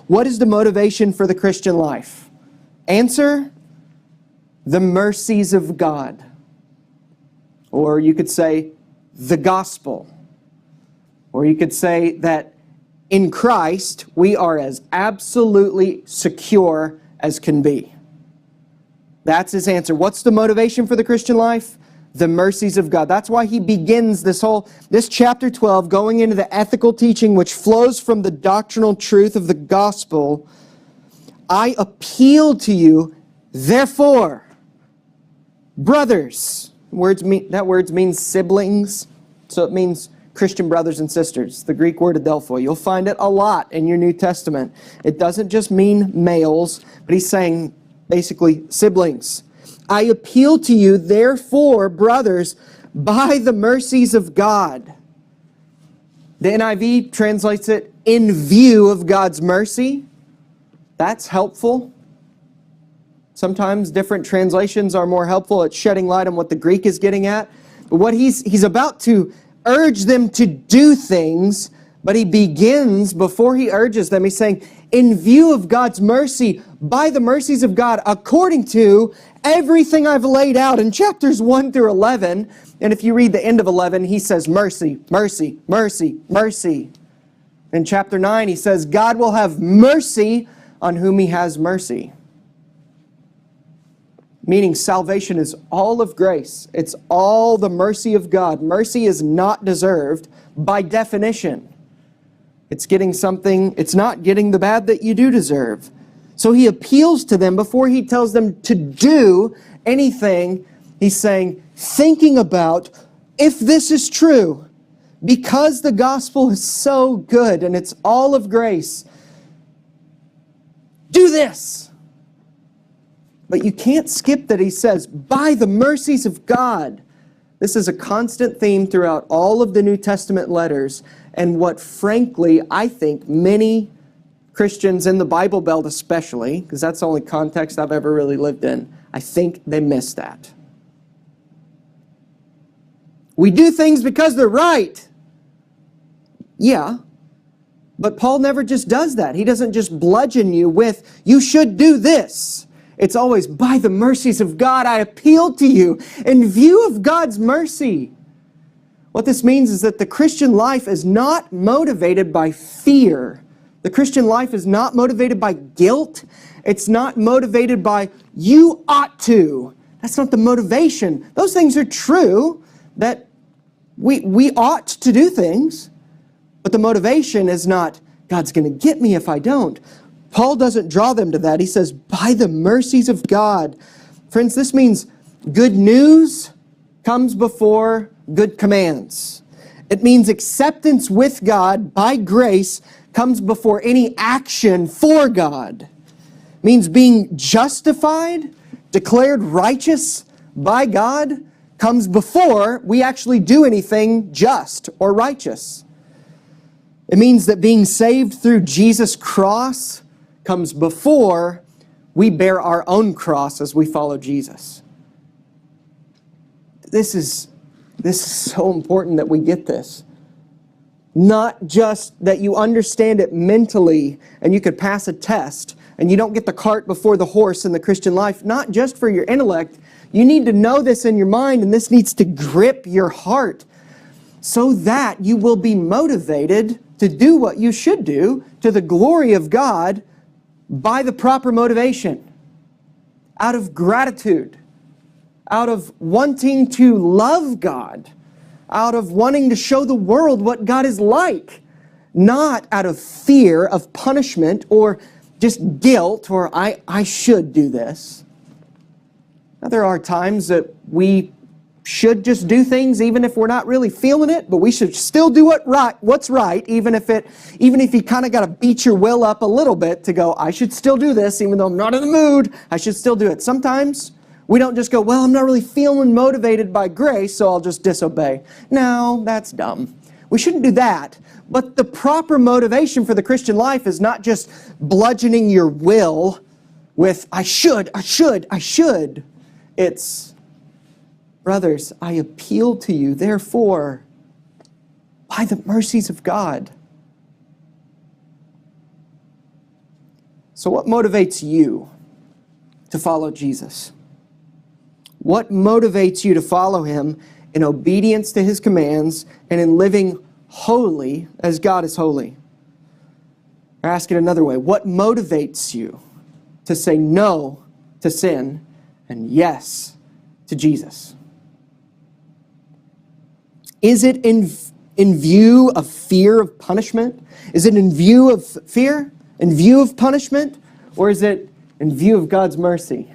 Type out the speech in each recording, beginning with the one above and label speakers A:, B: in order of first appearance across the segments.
A: What is the motivation for the Christian life? Answer, the mercies of God. Or you could say, the gospel. Or you could say that in Christ, we are as absolutely secure as can be. That's his answer. What's the motivation for the Christian life? The mercies of God. That's why he begins this chapter 12 going into the ethical teaching which flows from the doctrinal truth of the gospel. I appeal to you, therefore, brothers. That word means siblings, so it means Christian brothers and sisters. The Greek word adelphoi. You'll find it a lot in your New Testament. It doesn't just mean males, but he's saying basically siblings. I appeal to you, therefore, brothers, by the mercies of God. The NIV translates it, in view of God's mercy. That's helpful. Sometimes different translations are more helpful at shedding light on what the Greek is getting at. But what he's about to urge them to do things, but he begins, before he urges them, he's saying, in view of God's mercy, by the mercies of God, according to everything I've laid out in chapters 1 through 11. And if you read the end of 11, he says, mercy, mercy, mercy, mercy. In chapter 9, he says, God will have mercy on whom he has mercy. Meaning salvation is all of grace. It's all the mercy of God. Mercy is not deserved by definition. It's not getting the bad that you do deserve. So he appeals to them before he tells them to do anything. He's saying, thinking about if this is true, because the gospel is so good and it's all of grace, do this. But you can't skip that he says, by the mercies of God. This is a constant theme throughout all of the New Testament letters, and what frankly I think many Christians in the Bible Belt especially, because that's the only context I've ever really lived in, I think they miss that. We do things because they're right. Yeah, but Paul never just does that. He doesn't just bludgeon you with, you should do this. It's always, by the mercies of God, I appeal to you in view of God's mercy. What this means is that the Christian life is not motivated by fear. The Christian life is not motivated by guilt. It's not motivated by, you ought to. That's not the motivation. Those things are true, that we ought to do things. But the motivation is not, God's going to get me if I don't. Paul doesn't draw them to that. He says, by the mercies of God. Friends, this means good news comes before good commands. It means acceptance with God by grace comes before any action for God. It means being justified, declared righteous by God, comes before we actually do anything just or righteous. It means that being saved through Jesus' cross comes before we bear our own cross as we follow Jesus. This is so important that we get this. Not just that you understand it mentally and you could pass a test and you don't get the cart before the horse in the Christian life. Not just for your intellect. You need to know this in your mind, and this needs to grip your heart so that you will be motivated to do what you should do to the glory of God by the proper motivation, out of gratitude, out of wanting to love God, out of wanting to show the world what God is like, not out of fear of punishment or just guilt or I should do this. Now, there are times that we should just do things even if we're not really feeling it, but we should still do what's right, even if you kind of got to beat your will up a little bit to go, I should still do this, even though I'm not in the mood, I should still do it. Sometimes we don't just go, well, I'm not really feeling motivated by grace, so I'll just disobey. No, that's dumb. We shouldn't do that. But the proper motivation for the Christian life is not just bludgeoning your will with, I should. It's, brothers, I appeal to you, therefore, by the mercies of God. So what motivates you to follow Jesus? What motivates you to follow Him in obedience to His commands and in living holy as God is holy? Or ask it another way. What motivates you to say no to sin and yes to Jesus? Is it in view of fear of punishment? Is it in view of fear? In view of punishment? Or is it in view of God's mercy?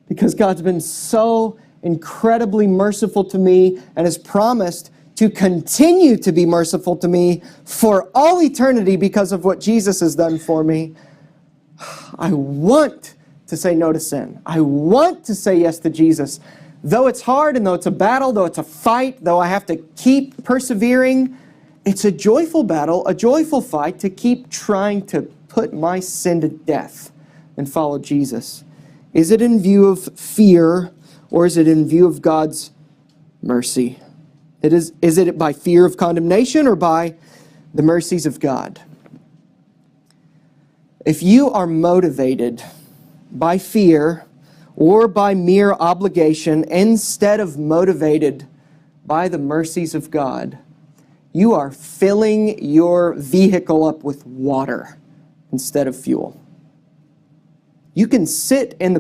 A: Because God's been so incredibly merciful to me and has promised to continue to be merciful to me for all eternity because of what Jesus has done for me. I want to say no to sin. I want to say yes to Jesus. Though it's hard and though it's a battle, though it's a fight, though I have to keep persevering, it's a joyful battle, a joyful fight to keep trying to put my sin to death and follow Jesus. Is it in view of fear or is it in view of God's mercy? Is it by fear of condemnation or by the mercies of God? If you are motivated by fear or by mere obligation instead of motivated by the mercies of God, you are filling your vehicle up with water instead of fuel. You can sit in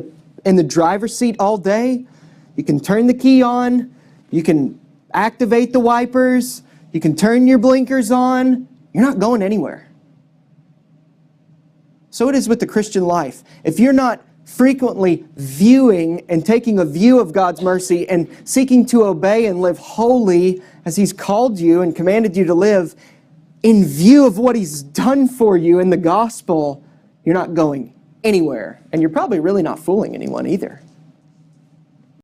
A: the driver's seat all day. You can turn the key on. You can activate the wipers. You can turn your blinkers on. You're not going anywhere. So it is with the Christian life. If you're not frequently viewing and taking a view of God's mercy and seeking to obey and live holy as He's called you and commanded you to live in view of what He's done for you in the gospel, you're not going anywhere. And you're probably really not fooling anyone either.